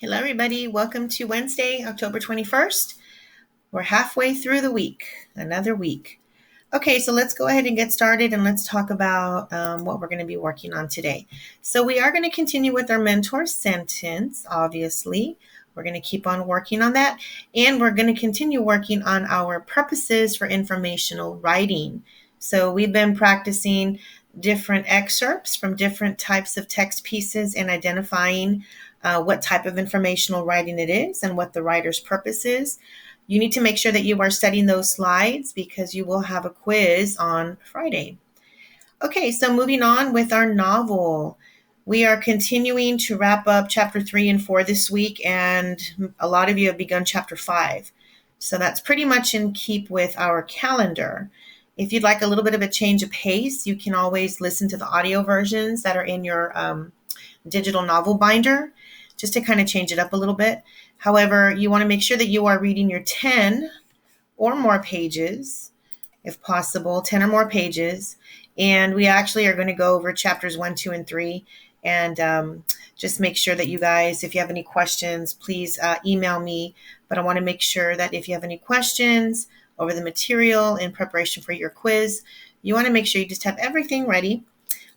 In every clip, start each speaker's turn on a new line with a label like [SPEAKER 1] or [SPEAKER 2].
[SPEAKER 1] Hello, everybody. Welcome to Wednesday, October 21st. We're halfway through the week, another week. Okay, so let's go ahead and get started and let's talk about what we're going to be working on today. So we are going to continue with our mentor sentence, obviously. We're going to keep on working on that, and we're going to continue working on our purposes for informational writing. So we've been practicing different excerpts from different types of text pieces and identifying what type of informational writing it is and what the writer's purpose is. You need to make sure that you are studying those slides because you will have a quiz on Friday. Okay, so moving on with our novel. We are continuing to wrap up chapter 3 and 4 this week, and a lot of you have begun chapter 5. So that's pretty much in keep with our calendar. If you'd like a little bit of a change of pace, you can always listen to the audio versions that are in your digital novel binder, just to kind of change it up a little bit. However, you want to make sure that you are reading your 10 or more pages, if possible, 10 or more pages. And we actually are going to go over chapters 1, 2, and 3. And just make sure that you guys, if you have any questions, please email me. But I want to make sure that if you have any questions over the material in preparation for your quiz, you want to make sure you just have everything ready.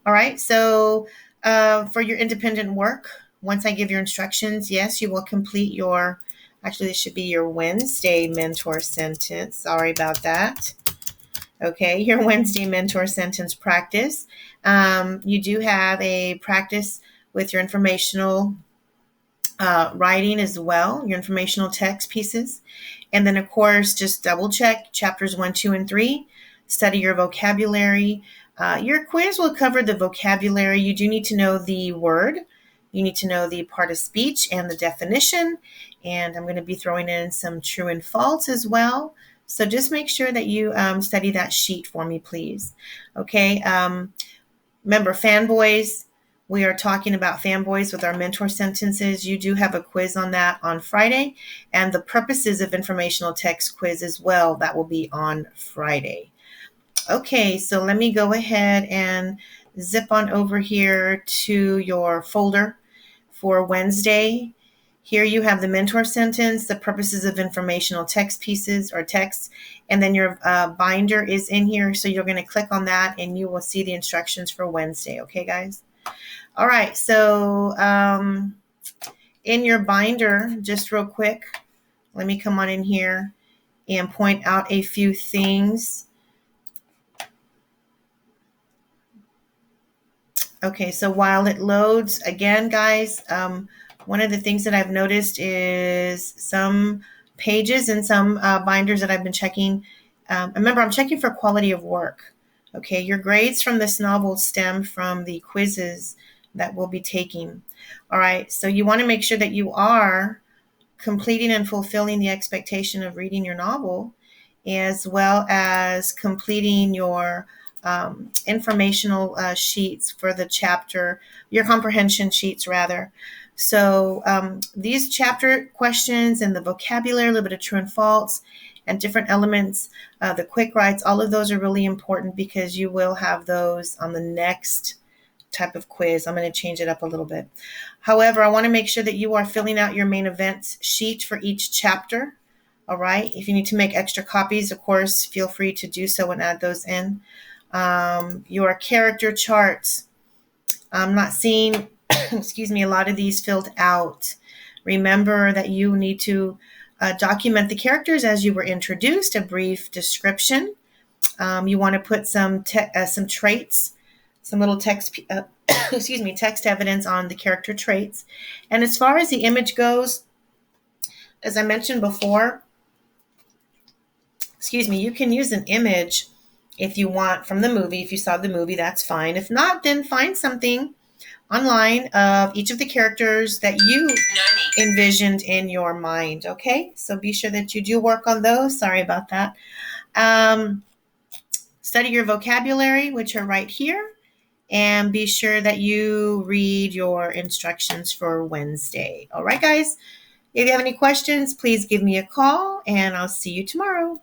[SPEAKER 1] All right, so for your independent work, once I give your instructions, yes, you will complete your, actually this should be your Wednesday mentor sentence. Sorry about that. Okay, your Wednesday mentor sentence practice. You do have a practice with your informational writing as well, your informational text pieces. And then, of course, just double check chapters 1, 2, and 3. Study your vocabulary. Your quiz will cover the vocabulary. You do need to know the word. You need to know the part of speech and the definition. And I'm going to be throwing in some true and false as well. So just make sure that you study that sheet for me, please. Okay. Remember, fanboys. We are talking about fanboys with our mentor sentences. You do have a quiz on that on Friday. And the purposes of informational text quiz as well. That will be on Friday. Okay, so let me go ahead and zip on over here to your folder for Wednesday. Here you have the mentor sentence, the purposes of informational text pieces or text, and then your binder is in here. So you're going to click on that and you will see the instructions for Wednesday. Okay, guys? All right, so in your binder, just real quick, let me come on in here and point out a few things. Okay, so while it loads, again, guys, one of the things that I've noticed is some pages and some binders that I've been checking. Remember, I'm checking for quality of work. Okay, your grades from this novel stem from the quizzes that we'll be taking. All right, so you want to make sure that you are completing and fulfilling the expectation of reading your novel, as well as completing your informational sheets for the chapter, your comprehension sheets rather. So these chapter questions and the vocabulary, a little bit of true and false, and different elements, the quick writes, all of those are really important because you will have those on the next type of quiz. I'm going to change it up a little bit. However, I want to make sure that you are filling out your main events sheet for each chapter. All right. If you need to make extra copies, of course, feel free to do so and add those in. Your character charts. I'm not seeing, excuse me, a lot of these filled out. Remember that you need to document the characters as you were introduced, a brief description. You want to put some traits, some little text, text evidence on the character traits. And as far as the image goes, as I mentioned before, you can use an image if you want from the movie. If you saw the movie, that's fine. If not, then find something online of each of the characters that you envisioned in your mind. Okay, so be sure that you do work on those. Sorry about that. Study your vocabulary, which are right here, and be sure that you read your instructions for Wednesday. All right, guys, if you have any questions, please give me a call, and I'll see you tomorrow.